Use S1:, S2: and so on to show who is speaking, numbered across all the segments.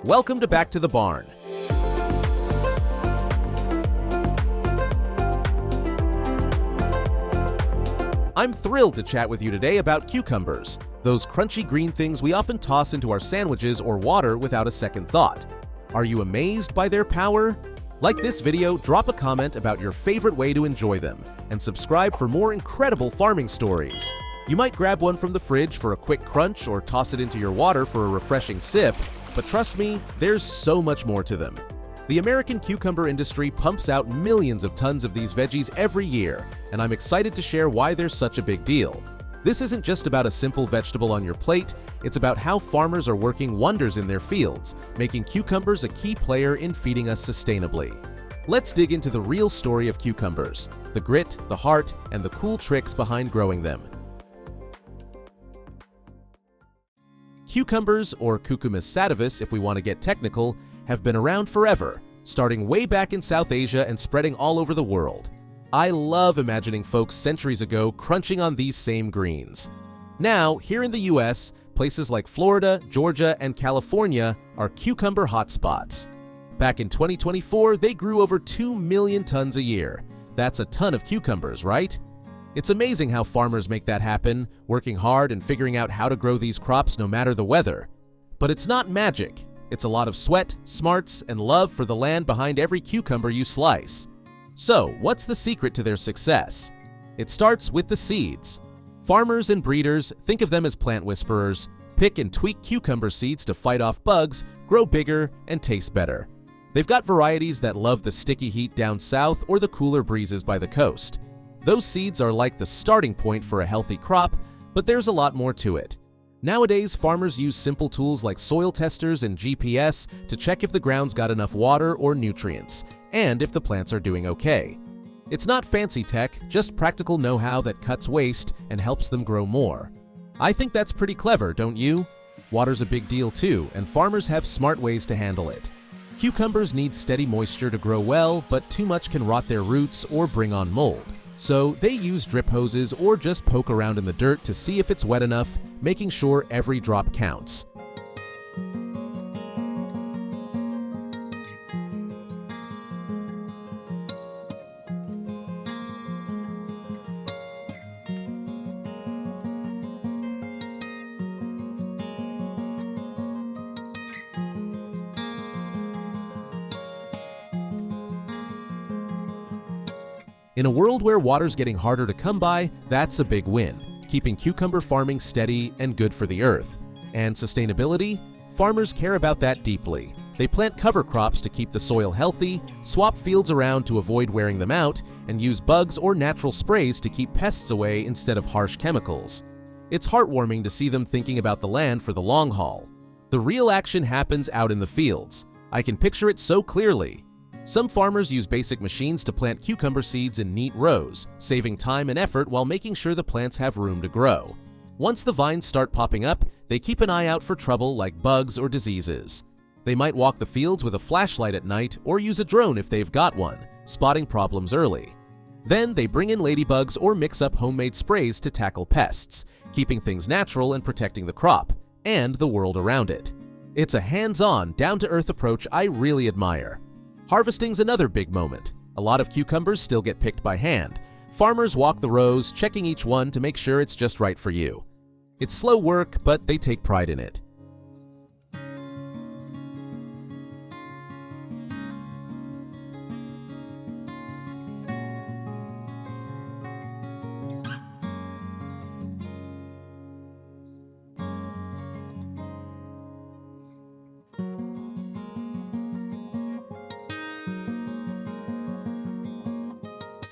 S1: Welcome to Back to the Barn. I'm thrilled to chat with you today about cucumbers, those crunchy green things we often toss into our sandwiches or water without a second thought. Are you amazed by their power? Like this video, drop a comment about your favorite way to enjoy them, and subscribe for more incredible farming stories. You might grab one from the fridge for a quick crunch or toss it into your water for a refreshing sip, but trust me, there's so much more to them. The American cucumber industry pumps out millions of tons of these veggies every year, and I'm excited to share why they're such a big deal. This isn't just about a simple vegetable on your plate, it's about how farmers are working wonders in their fields, making cucumbers a key player in feeding us sustainably. Let's dig into the real story of cucumbers, the grit, the heart, and the cool tricks behind growing them. Cucumbers, or Cucumis sativus if we want to get technical, have been around forever, starting way back in South Asia and spreading all over the world. I love imagining folks centuries ago crunching on these same greens. Now, here in the US, places like Florida, Georgia, and California are cucumber hotspots. Back in 2024, they grew over 2 million tons a year. That's a ton of cucumbers, right? It's amazing how farmers make that happen, working hard and figuring out how to grow these crops no matter the weather. But it's not magic. It's a lot of sweat, smarts, and love for the land behind every cucumber you slice. So, what's the secret to their success? It starts with the seeds. Farmers and breeders, think of them as plant whisperers, pick and tweak cucumber seeds to fight off bugs, grow bigger, and taste better. They've got varieties that love the sticky heat down south or the cooler breezes by the coast. Those seeds are like the starting point for a healthy crop, but there's a lot more to it. Nowadays, farmers use simple tools like soil testers and GPS to check if the ground's got enough water or nutrients, and if the plants are doing okay. It's not fancy tech, just practical know-how that cuts waste and helps them grow more. I think that's pretty clever, don't you? Water's a big deal too, and farmers have smart ways to handle it. Cucumbers need steady moisture to grow well, but too much can rot their roots or bring on mold. So they use drip hoses or just poke around in the dirt to see if it's wet enough, making sure every drop counts. In a world where water's getting harder to come by, that's a big win, keeping cucumber farming steady and good for the earth. And sustainability? Farmers care about that deeply. They plant cover crops to keep the soil healthy, swap fields around to avoid wearing them out, and use bugs or natural sprays to keep pests away instead of harsh chemicals. It's heartwarming to see them thinking about the land for the long haul. The real action happens out in the fields. I can picture it so clearly. Some farmers use basic machines to plant cucumber seeds in neat rows, saving time and effort while making sure the plants have room to grow. Once the vines start popping up, they keep an eye out for trouble like bugs or diseases. They might walk the fields with a flashlight at night or use a drone if they've got one, spotting problems early. Then they bring in ladybugs or mix up homemade sprays to tackle pests, keeping things natural and protecting the crop, and the world around it. It's a hands-on, down-to-earth approach I really admire. Harvesting's another big moment. A lot of cucumbers still get picked by hand. Farmers walk the rows, checking each one to make sure it's just right for you. It's slow work, but they take pride in it.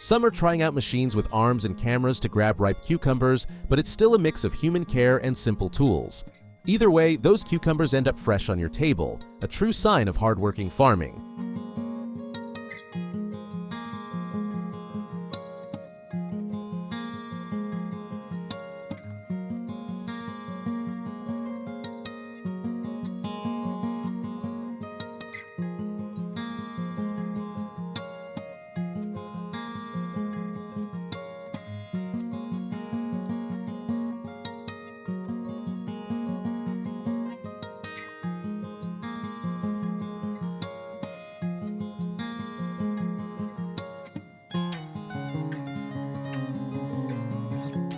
S1: Some are trying out machines with arms and cameras to grab ripe cucumbers, but it's still a mix of human care and simple tools. Either way, those cucumbers end up fresh on your table, a true sign of hardworking farming.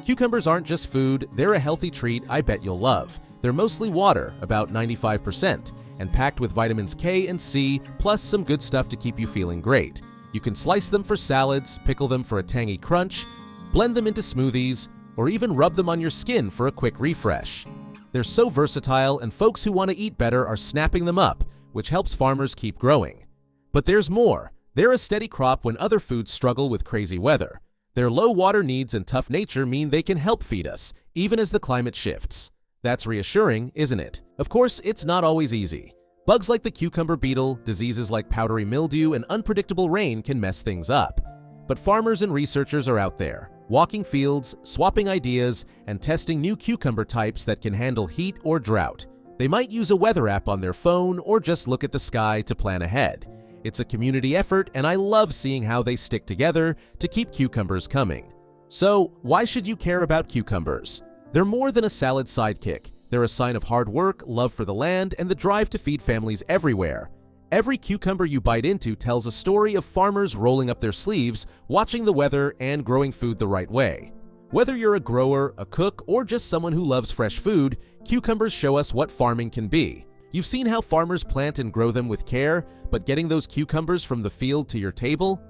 S1: Cucumbers aren't just food, they're a healthy treat I bet you'll love. They're mostly water, about 95%, and packed with vitamins K and C, plus some good stuff to keep you feeling great. You can slice them for salads, pickle them for a tangy crunch, blend them into smoothies, or even rub them on your skin for a quick refresh. They're so versatile, and folks who want to eat better are snapping them up, which helps farmers keep growing. But there's more. They're a steady crop when other foods struggle with crazy weather. Their low water needs and tough nature mean they can help feed us, even as the climate shifts. That's reassuring, isn't it? Of course, it's not always easy. Bugs like the cucumber beetle, diseases like powdery mildew, and unpredictable rain can mess things up. But farmers and researchers are out there, walking fields, swapping ideas, and testing new cucumber types that can handle heat or drought. They might use a weather app on their phone or just look at the sky to plan ahead. It's a community effort, and I love seeing how they stick together to keep cucumbers coming. So, why should you care about cucumbers? They're more than a salad sidekick. They're a sign of hard work, love for the land, and the drive to feed families everywhere. Every cucumber you bite into tells a story of farmers rolling up their sleeves, watching the weather, and growing food the right way. Whether you're a grower, a cook, or just someone who loves fresh food, cucumbers show us what farming can be. You've seen how farmers plant and grow them with care, but getting those cucumbers from the field to your table?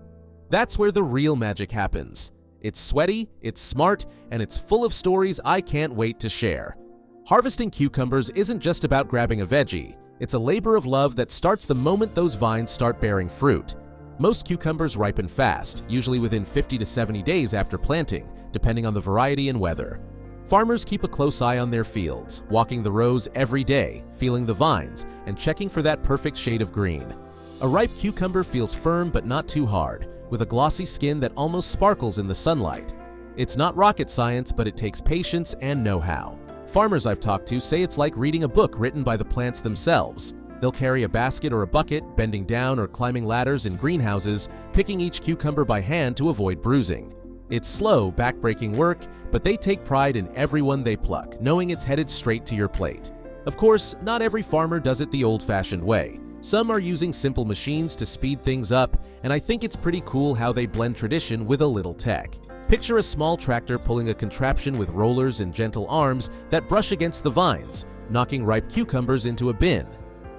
S1: That's where the real magic happens. It's sweaty, it's smart, and it's full of stories I can't wait to share. Harvesting cucumbers isn't just about grabbing a veggie. It's a labor of love that starts the moment those vines start bearing fruit. Most cucumbers ripen fast, usually within 50 to 70 days after planting, depending on the variety and weather. Farmers keep a close eye on their fields, walking the rows every day, feeling the vines, and checking for that perfect shade of green. A ripe cucumber feels firm but not too hard, with a glossy skin that almost sparkles in the sunlight. It's not rocket science, but it takes patience and know-how. Farmers I've talked to say it's like reading a book written by the plants themselves. They'll carry a basket or a bucket, bending down or climbing ladders in greenhouses, picking each cucumber by hand to avoid bruising. It's slow, back-breaking work, but they take pride in every one they pluck, knowing it's headed straight to your plate. Of course, not every farmer does it the old-fashioned way. Some are using simple machines to speed things up, and I think it's pretty cool how they blend tradition with a little tech. Picture a small tractor pulling a contraption with rollers and gentle arms that brush against the vines, knocking ripe cucumbers into a bin.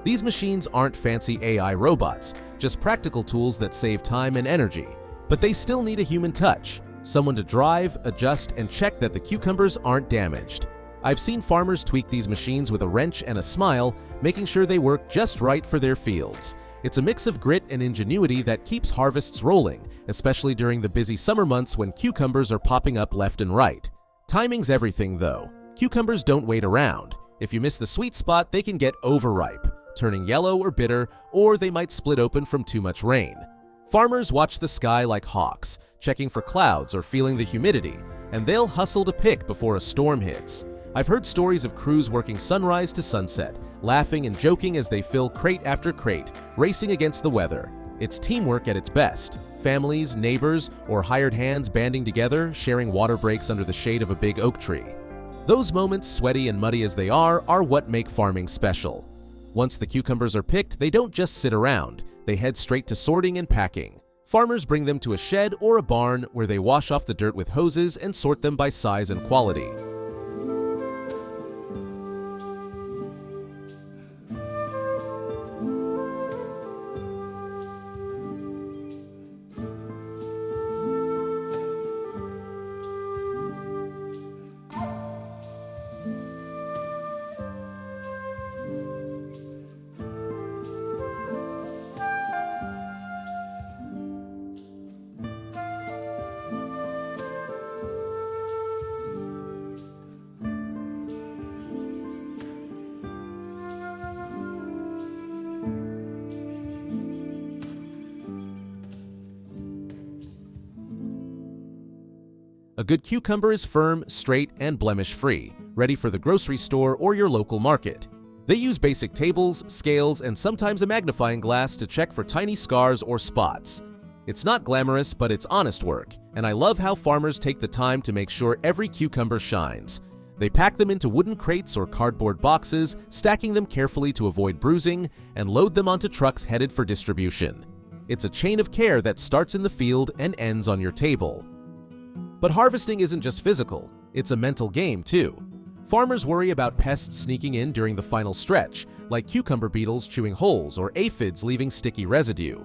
S1: These machines aren't fancy AI robots, just practical tools that save time and energy. But they still need a human touch, someone to drive, adjust, and check that the cucumbers aren't damaged. I've seen farmers tweak these machines with a wrench and a smile, making sure they work just right for their fields. It's a mix of grit and ingenuity that keeps harvests rolling, especially during the busy summer months when cucumbers are popping up left and right. Timing's everything, though. Cucumbers don't wait around. If you miss the sweet spot, they can get overripe, turning yellow or bitter, or they might split open from too much rain. Farmers watch the sky like hawks, checking for clouds or feeling the humidity, and they'll hustle to pick before a storm hits. I've heard stories of crews working sunrise to sunset, laughing and joking as they fill crate after crate, racing against the weather. It's teamwork at its best. Families, neighbors, or hired hands banding together, sharing water breaks under the shade of a big oak tree. Those moments, sweaty and muddy as they are what make farming special. Once the cucumbers are picked, they don't just sit around. They head straight to sorting and packing. Farmers bring them to a shed or a barn where they wash off the dirt with hoses and sort them by size and quality. A good cucumber is firm, straight, and blemish-free, ready for the grocery store or your local market. They use basic tables, scales, and sometimes a magnifying glass to check for tiny scars or spots. It's not glamorous, but it's honest work, and I love how farmers take the time to make sure every cucumber shines. They pack them into wooden crates or cardboard boxes, stacking them carefully to avoid bruising, and load them onto trucks headed for distribution. It's a chain of care that starts in the field and ends on your table. But harvesting isn't just physical. It's a mental game, too. Farmers worry about pests sneaking in during the final stretch, like cucumber beetles chewing holes or aphids leaving sticky residue.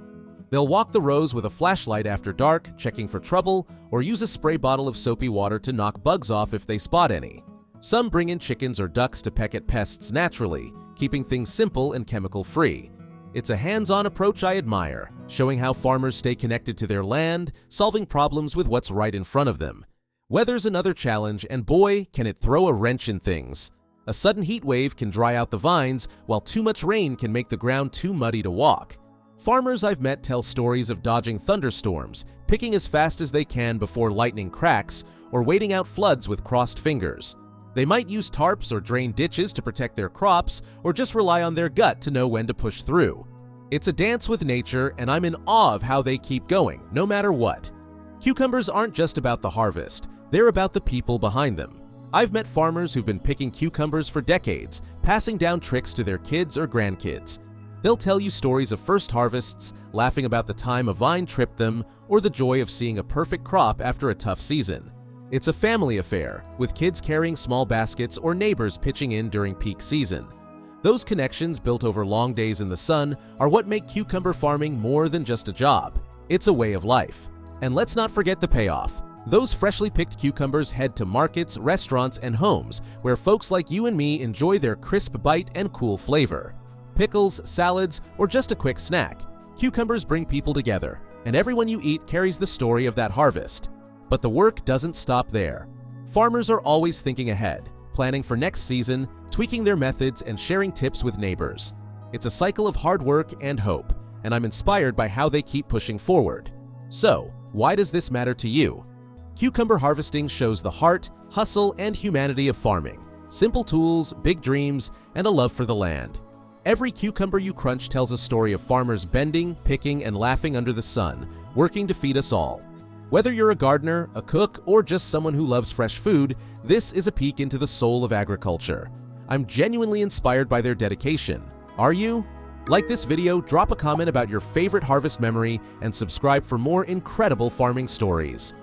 S1: They'll walk the rows with a flashlight after dark, checking for trouble, or use a spray bottle of soapy water to knock bugs off if they spot any. Some bring in chickens or ducks to peck at pests naturally, keeping things simple and chemical-free. It's a hands-on approach I admire, showing how farmers stay connected to their land, solving problems with what's right in front of them. Weather's another challenge, and boy, can it throw a wrench in things. A sudden heat wave can dry out the vines, while too much rain can make the ground too muddy to walk. Farmers I've met tell stories of dodging thunderstorms, picking as fast as they can before lightning cracks, or waiting out floods with crossed fingers. They might use tarps or drain ditches to protect their crops, or just rely on their gut to know when to push through. It's a dance with nature, and I'm in awe of how they keep going, no matter what. Cucumbers aren't just about the harvest, they're about the people behind them. I've met farmers who've been picking cucumbers for decades, passing down tricks to their kids or grandkids. They'll tell you stories of first harvests, laughing about the time a vine tripped them, or the joy of seeing a perfect crop after a tough season. It's a family affair, with kids carrying small baskets or neighbors pitching in during peak season. Those connections built over long days in the sun are what make cucumber farming more than just a job. It's a way of life. And let's not forget the payoff. Those freshly picked cucumbers head to markets, restaurants, and homes where folks like you and me enjoy their crisp bite and cool flavor. Pickles, salads, or just a quick snack, cucumbers bring people together, and everyone you eat carries the story of that harvest. But the work doesn't stop there. Farmers are always thinking ahead, planning for next season, tweaking their methods, and sharing tips with neighbors. It's a cycle of hard work and hope, and I'm inspired by how they keep pushing forward. So, why does this matter to you? Cucumber harvesting shows the heart, hustle, and humanity of farming. Simple tools, big dreams, and a love for the land. Every cucumber you crunch tells a story of farmers bending, picking, and laughing under the sun, working to feed us all. Whether you're a gardener, a cook, or just someone who loves fresh food, this is a peek into the soul of agriculture. I'm genuinely inspired by their dedication. Are you? Like this video, drop a comment about your favorite harvest memory, and subscribe for more incredible farming stories.